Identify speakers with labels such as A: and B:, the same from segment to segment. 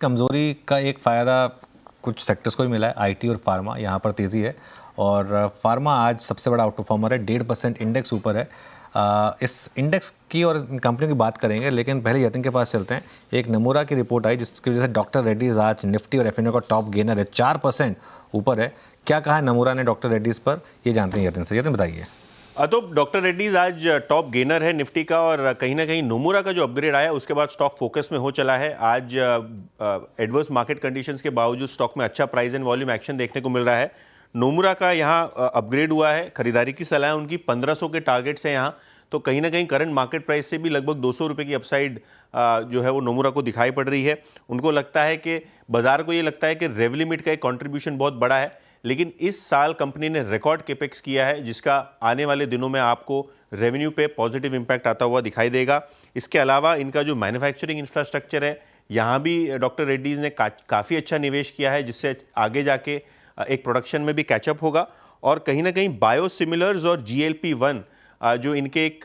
A: कमज़ोरी का एक फ़ायदा कुछ सेक्टर्स को भी मिला है, आईटी और फार्मा, यहाँ पर तेज़ी है और फार्मा आज सबसे बड़ा आउट परफॉर्मर है, 1.5% इंडेक्स ऊपर है। इस इंडेक्स की और कंपनियों की बात करेंगे, लेकिन पहले यतिन के पास चलते हैं। एक नमूरा की रिपोर्ट आई जिसकी वजह से डॉक्टर रेड्डीज आज निफ्टी और एफएनओ का टॉप गेनर है, 4% ऊपर है। क्या कहा है नमूरा ने डॉक्टर रेड्डीज़ पर, ये जानते हैं यतिन से। यतिन बताइए।
B: तो डॉक्टर रेड्डीज आज टॉप गेनर है निफ्टी का, और कहीं ना कहीं नोमुरा का जो अपग्रेड आया उसके बाद स्टॉक फोकस में हो चला है। आज एडवर्स मार्केट कंडीशंस के बावजूद स्टॉक में अच्छा प्राइस एंड वॉल्यूम एक्शन देखने को मिल रहा है। नोमुरा का यहाँ अपग्रेड हुआ है, खरीदारी की सलाह उनकी 1500 के टारगेट्स हैं यहाँ, तो कहीं ना कहीं करंट मार्केट प्राइस से भी लगभग 200 रुपये की अपसाइड जो है वो नोमुरा को दिखाई पड़ रही है। उनको लगता है कि बाजार को ये लगता है कि रेवलिमिट का एक कॉन्ट्रीब्यूशन बहुत बड़ा है, लेकिन इस साल कंपनी ने रिकॉर्ड कैपेक्स किया है जिसका आने वाले दिनों में आपको रेवेन्यू पे पॉजिटिव इंपैक्ट आता हुआ दिखाई देगा। इसके अलावा इनका जो मैन्युफैक्चरिंग इंफ्रास्ट्रक्चर है, यहाँ भी डॉक्टर रेड्डीज ने काफ़ी अच्छा निवेश किया है, जिससे आगे जाके एक प्रोडक्शन में भी कैचअप होगा। और कहीं ना कहीं बायोसिमिलर्स और GLP-1 जो इनके एक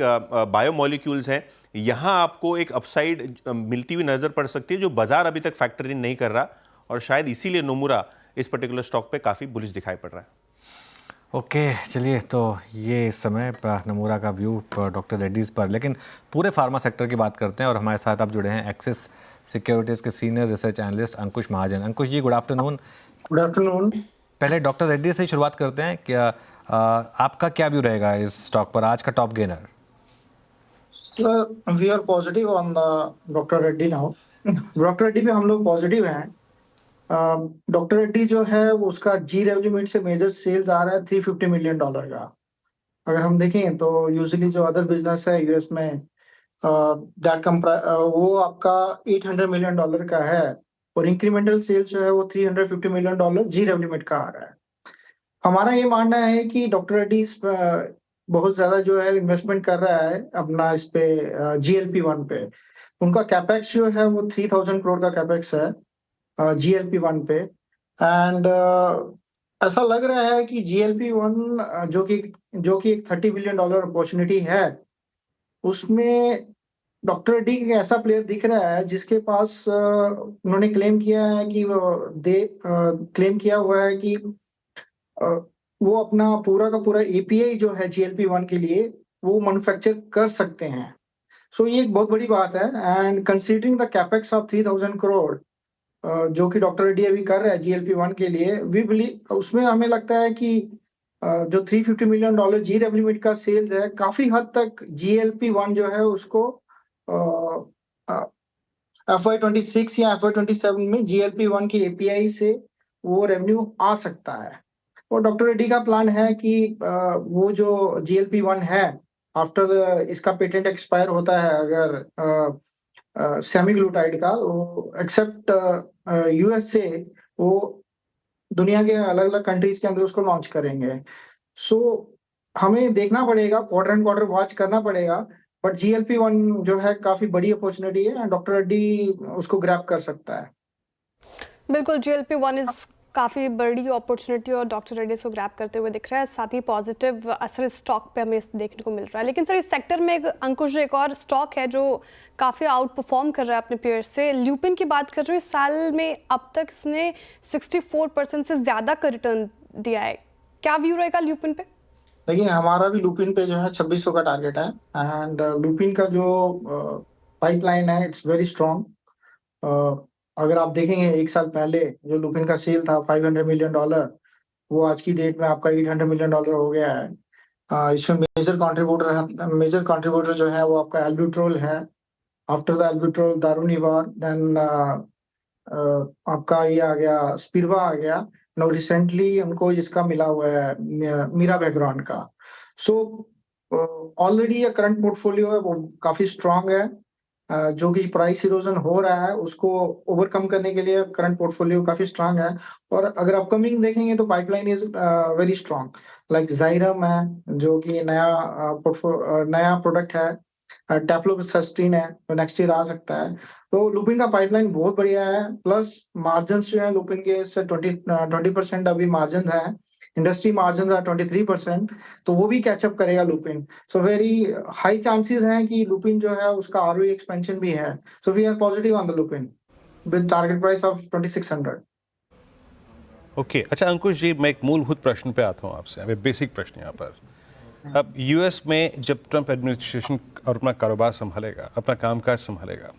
B: बायोमोलिक्यूल्स हैं, यहाँ आपको एक अपसाइड मिलती हुई नज़र पड़ सकती है जो बाजार अभी तक फैक्टर इन नहीं कर रहा, और शायद इसीलिए नोमुरा इस पर्टिकुलर स्टॉक पे काफ़ी बुलिश दिखाई पड़ रहा है।
A: ओके, चलिए, तो ये इस समय नमूरा का व्यू डॉक्टर रेड्डीज़ पर, लेकिन पूरे फार्मा सेक्टर की बात करते हैं और हमारे साथ आप जुड़े हैं एक्सिस सिक्योरिटीज़ के सीनियर रिसर्च एनालिस्ट अंकुश महाजन। अंकुश जी, गुड आफ्टरनून।
C: Good afternoon.
A: पहले डॉक्टर रेड्डीज़ से ही शुरुआत करते हैं। क्या आपका क्या व्यू रहेगा इस स्टॉक पर, आज का top gainer?
C: We are positive on doctor Reddy now. Doctor Reddy में हम लोग पॉजिटिव हैं। डॉक्टर रेड्डी जो है उसका जी रेवन्यू से मेजर सेल्स आ रहा है $350 मिलियन का। अगर हम देखें तो यूजुअली जो अदर बिजनेस है यूएस में वो आपका $800 मिलियन का है, और इंक्रीमेंटल सेल्स जो है वो $350 मिलियन जी रेवन्यू का आ रहा है। हमारा ये मानना है कि डॉक्टर रेड्डी बहुत ज्यादा जो है इन्वेस्टमेंट कर रहा है अपना इस पे GLP-1 पे। उनका कैपेक्स जो है वो 3000 करोड़ का कैपेक्स है GLP-1 पे। एंड ऐसा लग रहा है कि GLP-1 जो कि एक $30 बिलियन अपॉर्चुनिटी है, उसमें डॉक्टर रेड्डी एक ऐसा प्लेयर दिख रहा है जिसके पास उन्होंने क्लेम किया है कि क्लेम किया हुआ है कि वो अपना पूरा का पूरा API जो है GLP-1 के लिए वो मैन्युफैक्चर कर सकते हैं। सो ये एक बहुत बड़ी बात है। And considering the capex of 3000 crore जो कि डॉक्टर रेड्डी अभी कर रहा है GLP-1 के लिए, वी बिलीव उसमें हमें लगता है कि जो $350 मिलियन जी रेवन्यू का सेल्स है, काफी हद तक GLP-1 जो है उसको FY26 या FY27 में GLP-1 की API से वो रेवेन्यू आ सकता है। और डॉक्टर रेड्डी का प्लान है कि वो जो GLP-1 है, आफ्टर इसका पेटेंट एक्सपायर होता है अगर सेमीग्लूटाइड का, वो एक्सेप्ट US से वो दुनिया के अलग अलग कंट्रीज के अंदर उसको लॉन्च करेंगे। सो हमें देखना पड़ेगा, क्वार्टर एंड क्वार्टर वॉच करना पड़ेगा, बट GLP-1 जो है काफी बड़ी अपॉर्चुनिटी है, डॉक्टर रेड्डी उसको ग्रैब कर सकता है।
D: बिल्कुल, GLP-1 इज काफ़ी बड़ी अपॉर्चुनिटी और डॉक्टर रेड्डीज को ग्रैब करते हुए दिख रहा है। साथ ही पॉजिटिव असर स्टॉक पे हमें देखने को मिल रहा है। लेकिन सर, इस सेक्टर में अंकुश एक और स्टॉक है जो काफ़ी आउट परफॉर्म कर रहा है अपने पेयर से। ल्यूपिन की बात कर रही हूँ, इस साल में अब तक इसने 64% से ज़्यादा का रिटर्न दिया है। क्या व्यू रहेगा ल्यूपिन पे?
C: देखिए, हमारा भी लुपिन पे जो है 2600 का टारगेट है। एंड लुपिन का जो पाइपलाइन है इट्स वेरी स्ट्रॉन्ग। अगर आप देखेंगे एक साल पहले जो लुपिन का सेल था $500 मिलियन, वो आज की डेट में आपका $800 मिलियन हो गया है। इसमें मेजर कंट्रीब्यूटर जो है वो आपका एल्ब्यूट्रोल है। आफ्टर द एल्ब्यूट्रोल दारुनिवार, देन आपका ये आ गया, स्पिरवा आ गया। नो रिसेंटली उनको इसका मिला हुआ है मीरा बैकग्राउंड का। सो ऑलरेडी ये करंट पोर्टफोलियो है वो काफी स्ट्रांग है। जो कि प्राइस इरोजन हो रहा है उसको ओवरकम करने के लिए करंट पोर्टफोलियो काफी स्ट्रांग है। और अगर अपकमिंग देखेंगे तो pipeline is very strong. Like जाइरम है जो कि नया प्रोडक्ट है, टेफ्लोसस्टिन है तो नेक्स्ट ईयर आ सकता है। तो लुपिन का पाइपलाइन बहुत बढ़िया है। प्लस मार्जिन जो है लुपिन के से 20% अभी मार्जिन है, इंडस्ट्री मार्जिन है 23%, तो वो भी कैचअप करेगा Lupin. So very high chances हैं कि लुपिन जो है उसका ROE एक्सपेंशन भी है। So we are positive on the Lupin. with target price of 2600.
E: Okay अच्छा अंकुश जी, मैं एक मूलभूत प्रश्न पे आता हूँ आपसे, अभी बेसिक प्रश्न यहाँ पर। अब यूएस में जब ट्रंप एडमिनिस्ट्रेशन और अपना कारोबार संभालेगा, अपना कामकाज संभालेगा,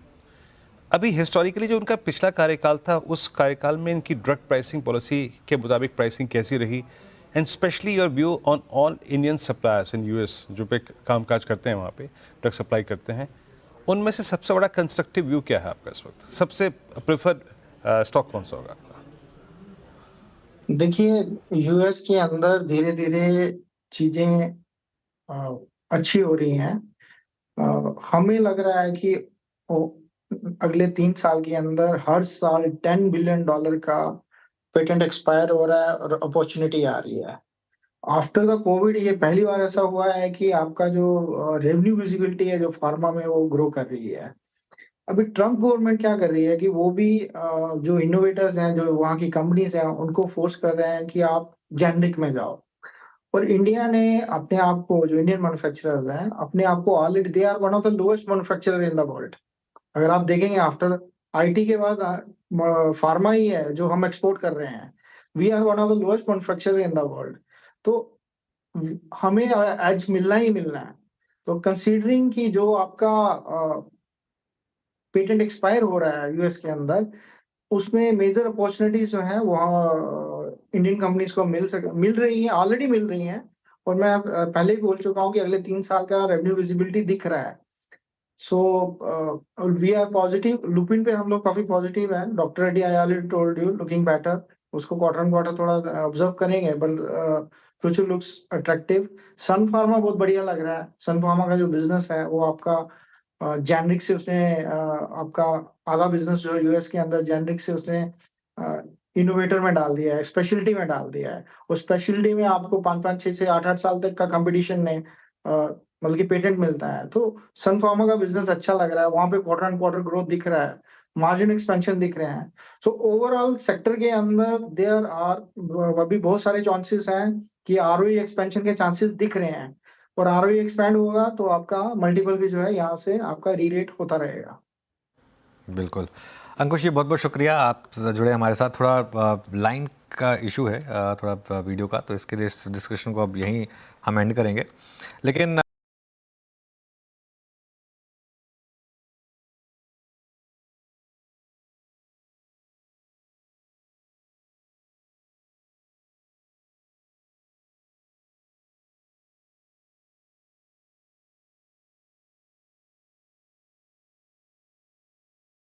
E: अभी हिस्टोरिकली जो उनका पिछला कार्यकाल था, उस कार्यकाल में इनकी ड्रग प्राइसिंग पॉलिसी के मुताबिक प्राइसिंग कैसी रही, and specially your view on all Indian suppliers in US जो पे कामकाज करते हैं, वहाँ पे ड्रग सप्लाई करते हैं, उनमें से सबसे बड़ा कंस्ट्रक्टिव व्यू क्या है आपका इस वक्त? सबसे प्रेफर्ड स्टॉक कौन सा होगा आपका?
C: देखिए, यूएस के अंदर धीरे धीरे चीजें अच्छी हो रही हैं। हमें लग रहा है कि अगले 3 साल के अंदर हर साल $10 बिलियन का पेटेंट एक्सपायर हो रहा है और अपॉर्चुनिटी आ रही है। आफ्टर द कोविड ये पहली बार ऐसा हुआ है कि आपका जो रेवेन्यू विजिबिलिटी है जो फार्मा में, वो ग्रो कर रही है। अभी ट्रम्प गवर्नमेंट क्या कर रही है कि वो भी जो इनोवेटर्स हैं, जो वहाँ की कंपनीज हैं, उनको फोर्स कर रहे हैं कि आप जेनरिक में जाओ। और इंडिया ने अपने आप को, जो इंडियन मैन्युफैक्चरर्स हैं, अपने आप को already, they are one of the lowest manufacturer in the world. अगर आप देखेंगे आफ्टर आईटी के बाद फार्मा ही है जो हम एक्सपोर्ट कर रहे हैं। We are one of the lowest manufacturer in the world. तो हमें एज मिलना ही मिलना है। तो कंसीडरिंग कि जो आपका पेटेंट एक्सपायर हो रहा है यूएस के अंदर, उसमें मेजर अपॉर्चुनिटीज जो है वहाँ इंडियन कंपनीज को मिल रही है, ऑलरेडी मिल रही हैं। और मैं पहले ही बोल चुका हूँ कि अगले 3 साल का रेवेन्यू विजिबिलिटी दिख रहा है। So we are positive. Lupin पे हम लोग काफी पॉजिटिव है। Doctor Reddy, I already told you, looking better. उसको क्वार्टर ऑन क्वार्टर थोड़ा ऑब्जर्व करेंगे, but future looks attractive. Sun Pharma बहुत बढ़िया लग रहा है। सन फार्मा का जो बिजनेस है वो आपका जेनरिक से उसने आपका आधा बिजनेस जो यूएस के अंदर जेनरिक से उसने इनोवेटर में डाल दिया है, स्पेशलिटी में डाल दिया है। उस स्पेशलिटी में आपको 5-5, 6 से 8-8 साल तक का कंपटीशन ने मतलब कि पेटेंट मिलता है। तो सन फार्मा का बिजनेस अच्छा लग रहा है। वहां पे क्वार्टर ऑन क्वार्टर ग्रोथ दिख रहा है, मार्जिन एक्सपेंशन दिख रहे हैं। सो ओवरऑल सेक्टर के अंदर देयर आर अभी बहुत सारे चांसेस हैं कि आरओई एक्सपेंशन के चांसेस दिख रहे हैं। और आरओई एक्सपेंड होगा तो आपका मल्टीपल भी जो है यहाँ से आपका रीरेट होता रहेगा।
A: बिल्कुल अंकुश जी, बहुत बहुत शुक्रिया, आप जुड़े हमारे साथ। थोड़ा लाइन का इशू है, थोड़ा वीडियो का, तो इसके लिए इस डिस्कशन को अब यहीं हम एंड करेंगे। लेकिन